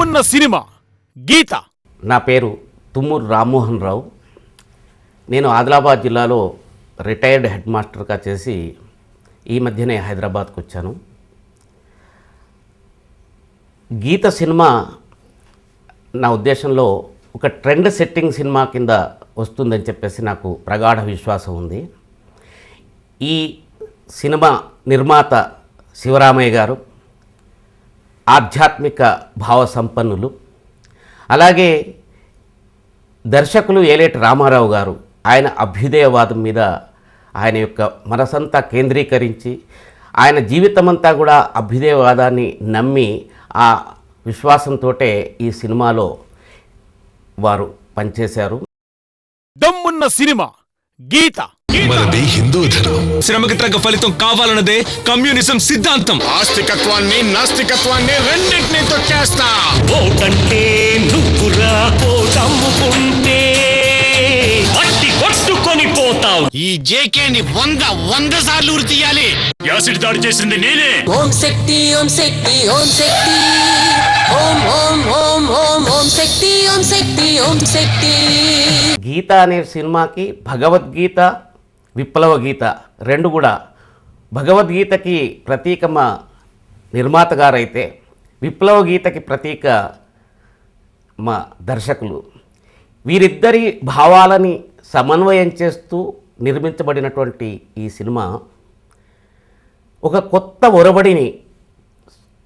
దమ్మున్న సినిమా గీత. నా పేరు తుమ్మూరు రామ్మోహన్ రావు. నేను ఆదిలాబాద్ జిల్లాలో రిటైర్డ్ హెడ్ మాస్టర్గా చేసి ఈ మధ్యనే హైదరాబాద్కు వచ్చాను. గీత సినిమా నా ఉద్దేశంలో ఒక ట్రెండ్ సెట్టింగ్ సినిమా కింద వస్తుందని చెప్పేసి నాకు ప్రగాఢ విశ్వాసం ఉంది. ఈ సినిమా నిర్మాత శివరామయ్య గారు ఆధ్యాత్మిక భావ సంపన్నులు, అలాగే దర్శకులు ఏలేటి రామారావు గారు ఆయన అభ్యుదయవాదం మీద ఆయన యొక్క మనసంతా కేంద్రీకరించి ఆయన జీవితమంతా కూడా అభ్యుదయవాదాన్ని నమ్మి ఆ విశ్వాసంతో ఈ సినిమాలో వారు పనిచేశారు. దమ్మున్న సినిమా గీత. మనది హిందూ ధర్మం. శ్రమకి తగ్గ ఫలితం కావాలన్నదే కమ్యూనిజం సిద్ధాంతం. ఆస్తికత్వాన్ని నాస్తికత్వాన్ని రెండింటినీ తొక్కేస్తా. ఓటంటే నువ్వురా కోటమ్ముకుంటే అట్టి కొట్టుకొని పోతావు. ఈ జేకేని 100 సార్లు ఉరి తీయాలి. యాసిడ్ దాడి చేసింది నేనే. ఓం శక్తి ఓం శక్తి ఓం శక్తి ఓం ఓం ఓం ఓం ఓం శక్తి ఓం శక్తి ఓం శక్తి. గీత అనే సినిమాకి భగవద్గీత, విప్లవ గీత రెండు కూడా, భగవద్గీతకి ప్రతీక మా నిర్మాత గారైతే విప్లవ గీతకి ప్రతీక మా దర్శకులు. వీరిద్దరి భావాలని సమన్వయం చేస్తూ నిర్మించబడినటువంటి ఈ సినిమా ఒక కొత్త ఒరబడిని,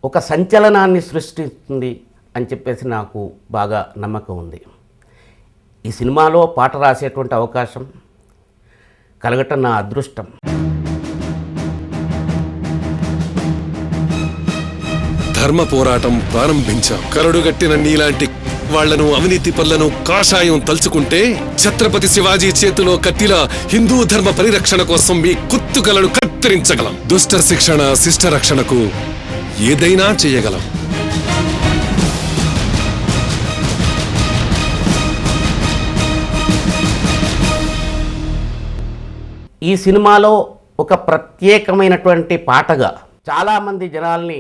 ఒక సంచలనాన్ని సృష్టిస్తుంది అని చెప్పేసి నాకు బాగా నమ్మకం ఉంది. ఈ సినిమాలో పాట రాసేటువంటి అవకాశం కలగటం నా అదృష్టం. ధర్మ పోరాటం ప్రారంభించాం. కరడుగట్టిన నీలాంటి వాళ్లను, అవినీతి పనులను కాషాయం తలుచుకుంటే ఛత్రపతి శివాజీ చేతిలో కత్తిలా హిందూ ధర్మ పరిరక్షణ కోసం మీ కుత్తుకలను కత్తిరించగలం. దుష్ట శిక్షణ, శిష్ట రక్షణకు ఏదైనా చేయగలం. ఈ సినిమాలో ఒక ప్రత్యేకమైనటువంటి పాటగా చాలామంది జనాల్ని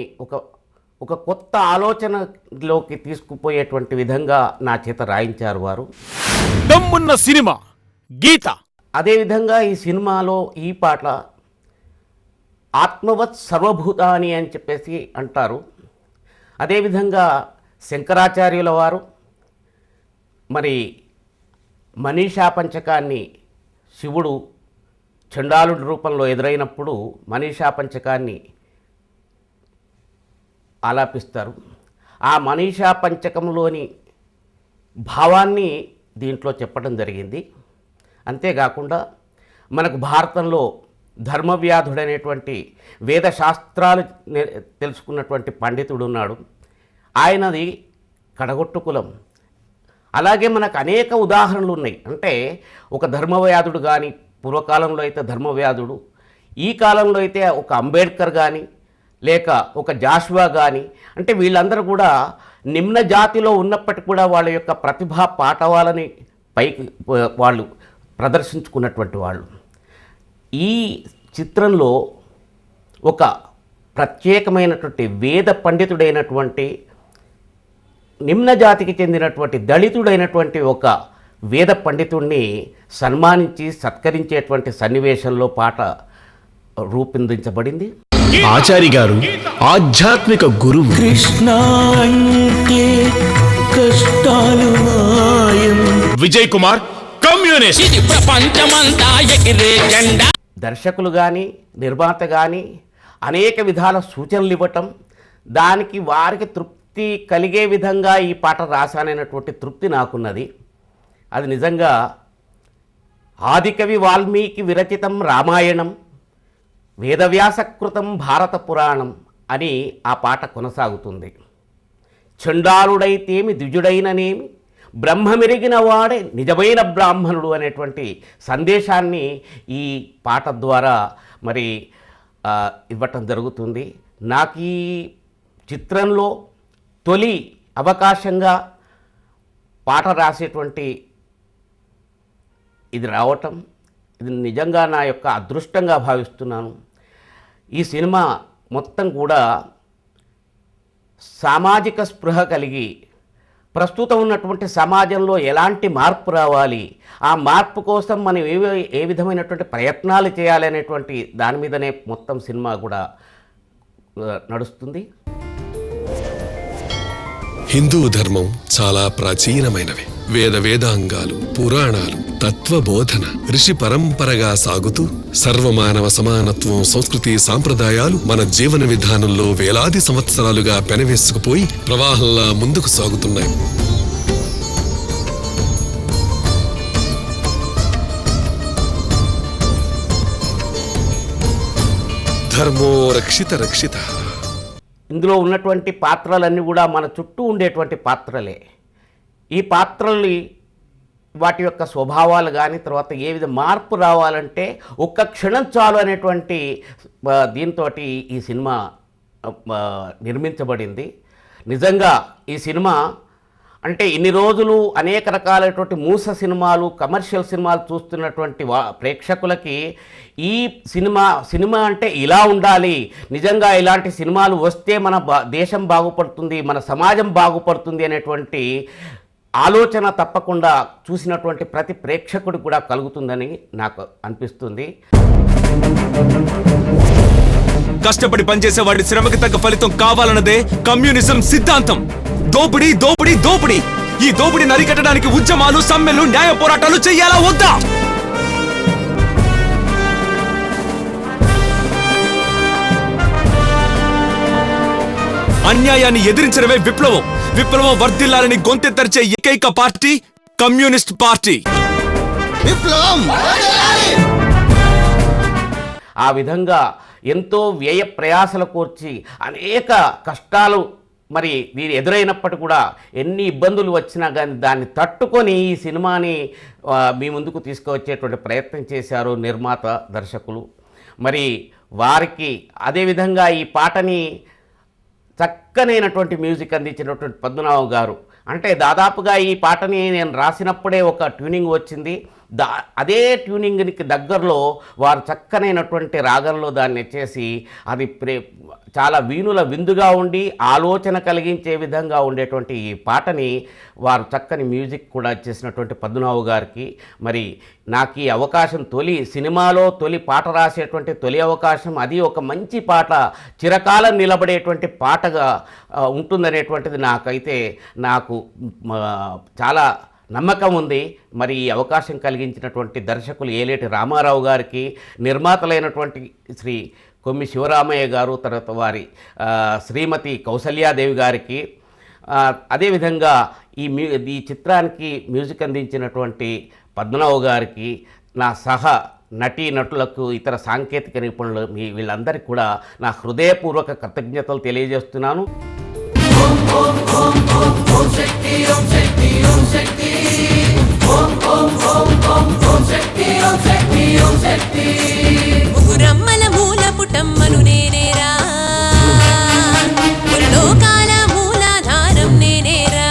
ఒక కొత్త ఆలోచనలోకి తీసుకుపోయేటువంటి విధంగా నా చేత రాయించారు వారు. దమ్మున్న సినిమా గీత. అదేవిధంగా ఈ సినిమాలో ఈ పాట ఆత్మవత్ సర్వభూతాని అని చెప్పేసి అంటారు. అదేవిధంగా శంకరాచార్యుల వారు మరి మనీషా పంచకాన్ని శివుడు చండాలుడి రూపంలో ఎదురైనప్పుడు మనీషా పంచకాన్ని ఆలాపిస్తారు. ఆ మనీషా పంచకంలోని భావాన్ని దీంట్లో చెప్పడం జరిగింది. అంతేకాకుండా మనకు భారతంలో ధర్మవ్యాధుడనేటువంటి వేద శాస్త్రాలు తెలుసుకున్నటువంటి పండితుడు ఉన్నాడు. ఆయనది కడగొట్టు కులం. అలాగే మనకు అనేక ఉదాహరణలు ఉన్నాయి. అంటే ఒక ధర్మవ్యాధుడు కానీ, పూర్వకాలంలో అయితే ధర్మవ్యాధుడు, ఈ కాలంలో అయితే ఒక అంబేద్కర్ కానీ, లేక ఒక జాషువా కానీ, అంటే వీళ్ళందరూ కూడా నిమ్న జాతిలో ఉన్నప్పటికీ కూడా వాళ్ళ యొక్క ప్రతిభా పాఠవాలని పైకి వాళ్ళు ప్రదర్శించుకున్నటువంటి వాళ్ళు. ఈ చిత్రంలో ఒక ప్రత్యేకమైనటువంటి వేద పండితుడైనటువంటి నిమ్న జాతికి చెందినటువంటి దళితుడైనటువంటి ఒక వేద పండితుడిని సన్మానించి సత్కరించేటువంటి సన్నివేశంలో పాట రూపొందించబడింది. ఆచారి గారు ఆధ్యాత్మిక గురువు. కృష్ణ అంటే కష్టాలు మాయం. విజయ్ కుమార్ కమ్యూనిస్ట్. ఇది ప్రపంచమంతా ఎగిరే జెండా. దర్శకులు కానీ, నిర్మాత కానీ అనేక విధాల సూచనలు ఇవ్వటం, దానికి వారికి తృప్తి కలిగే విధంగా ఈ పాట రాశానైనటువంటి తృప్తి నాకున్నది. అది నిజంగా ఆదికవి వాల్మీకి విరచితం రామాయణం, వేదవ్యాసకృతం భారత పురాణం అని ఆ పాట కొనసాగుతుంది. చండాలుడైతేమి ద్విజుడైననేమి బ్రహ్మమెరిగిన వాడే నిజమైన బ్రాహ్మణుడు అనేటువంటి సందేశాన్ని ఈ పాట ద్వారా మరి ఇవ్వటం జరుగుతుంది. నాకు ఈ చిత్రంలో తొలి అవకాశంగా పాట రాసేటువంటి ఇది రావటం, ఇది నిజంగా నా యొక్క అదృష్టంగా భావిస్తున్నాను. ఈ సినిమా మొత్తం కూడా సామాజిక స్పృహ కలిగి ప్రస్తుతం ఉన్నటువంటి సమాజంలో ఎలాంటి మార్పు రావాలి, ఆ మార్పు కోసం మనం ఏ విధమైనటువంటి ప్రయత్నాలు చేయాలి అనేటువంటి దాని మీదనే మొత్తం సినిమా కూడా నడుస్తుంది. హిందూ ధర్మం చాలా ప్రాచీనమైనవి. వేదాంగాలు, పురాణాలు, తత్వబోధన ఋషి పరంపరగా సాగుతూ సర్వమానవ సమానత్వం, సంస్కృతి, సాంప్రదాయాలు మన జీవన విధానంలో వేలాది సంవత్సరాలుగా పెనవేసుకుపోయి ప్రవాహంలా ముందుకు సాగుతున్నాయి. ధర్మో రక్షిత రక్షిత. ఇందులో ఉన్నటువంటి పాత్రలన్నీ కూడా మన చుట్టూ ఉండేటువంటి పాత్రలే. ఈ పాత్రల్ని వాటి యొక్క స్వభావాలు కానీ తర్వాత ఏ విధ మార్పు రావాలంటే ఒక్క క్షణం చాలు అనేటువంటి దీంతో ఈ సినిమా నిర్మించబడింది. నిజంగా ఈ సినిమా అంటే ఇన్ని రోజులు అనేక రకాలైనటువంటి మూస సినిమాలు, కమర్షియల్ సినిమాలు చూస్తున్నటువంటి ప్రేక్షకులకి ఈ సినిమా అంటే ఇలా ఉండాలి, నిజంగా ఇలాంటి సినిమాలు వస్తే మన దేశం బాగుపడుతుంది, మన సమాజం బాగుపడుతుంది అనేటువంటి ఆలోచన తప్పకుండా చూసినటువంటి ప్రతి ప్రేక్షకుడికి కూడా కలుగుతుందని నాకు అనిపిస్తుంది. కష్టపడి పనిచేసే వాడి శ్రమకి తగ్గ ఫలితం కావాలన్నదే కమ్యూనిజం సిద్ధాంతం. దోపిడీ దోపిడీ దోపిడీ, ఈ దోపిడీ నరికట్టడానికి ఉద్యమాలు, సమ్మెలు, న్యాయ పోరాటాలు చెయ్యాలా వద్దా? అన్యాయాన్ని ఎదిరించడమే విప్లవం. విప్లవం వర్ధిల్లాలని గొంతెత్తరిచే ఏకైక పార్టీ కమ్యూనిస్ట్ పార్టీ. ఆ విధంగా ఎంతో వ్యయ ప్రయాసలు కూర్చి అనేక కష్టాలు మరి దీని ఎదురైనప్పటికీ కూడా ఎన్ని ఇబ్బందులు వచ్చినా కానీ దాన్ని తట్టుకొని ఈ సినిమాని మీ ముందుకు తీసుకువచ్చేటువంటి ప్రయత్నం చేశారు నిర్మాత, దర్శకులు. మరి వారికి అదేవిధంగా ఈ పాటని చక్కనైనటువంటి మ్యూజిక్ అందించినటువంటి పద్మనాభం గారు. అంటే దాదాపుగా ఈ పాటని నేను రాసినప్పుడే ఒక ట్యూనింగ్ వచ్చింది. అదే ట్యూనింగ్కి దగ్గరలో వారు చక్కనైనటువంటి రాగంలో దాన్ని వచ్చేసి అది చాలా వీణుల విందుగా ఉండి ఆలోచన కలిగించే విధంగా ఉండేటువంటి ఈ పాటని వారు చక్కని మ్యూజిక్ కూడా చేసినటువంటి పద్మనాభం గారికి మరి నాకు ఈ అవకాశం సినిమాలో తొలి పాట రాసేటువంటి తొలి అవకాశం, అది ఒక మంచి పాట, చిరకాలం నిలబడేటువంటి పాటగా ఉంటుందనేటువంటిది నాకు చాలా నమ్మకం ఉంది. మరి ఈ అవకాశం కలిగించినటువంటి దర్శకులు ఏలేటి రామారావు గారికి, నిర్మాతలైనటువంటి శ్రీ కొమ్మి శివరామయ్య గారు, తర్వాత వారి శ్రీమతి కౌసల్యాదేవి గారికి, అదేవిధంగా ఈ చిత్రానికి మ్యూజిక్ అందించినటువంటి పద్మనాభం గారికి, నా నటీ నటులకు, ఇతర సాంకేతిక నిపుణులు వీళ్ళందరికీ కూడా నా హృదయపూర్వక కృతజ్ఞతలు తెలియజేస్తున్నాను. ముగురమ్మల మూల పుటమ్మను నేనేరా, ముల్లోకాల మూలాధారం నేనేరా.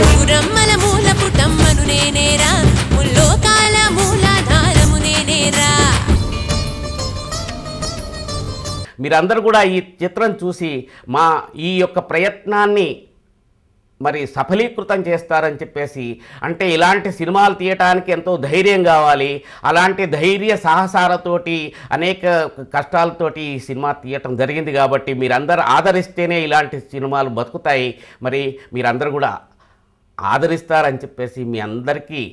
ముగురమ్మల మూల పుటమ్మను నేనేరా, ముల్లోకాల మూలాధారము నేనేరా. మీరందరూ కూడా ఈ చిత్రం చూసి ఈ యొక్క ప్రయత్నాన్ని మరి సఫలీకృతం చేస్తారని చెప్పేసి, అంటే ఇలాంటి సినిమాలు తీయటానికి ఎంతో ధైర్యం కావాలి. అలాంటి ధైర్య సాహసాలతోటి అనేక కష్టాలతోటి ఈ సినిమా తీయటం జరిగింది. కాబట్టి మీరందరూ ఆదరిస్తేనే ఇలాంటి సినిమాలు బతుకుతాయి. మరి మీరందరూ కూడా ఆదరిస్తారని చెప్పేసి మీ అందరికీ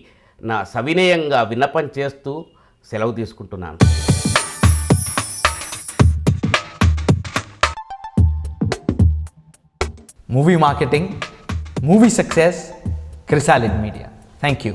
నా సవినయంగా విన్నపం చేస్తూ సెలవు తీసుకుంటున్నాను. Movie marketing, movie success, Chrysalid Media. Thank you.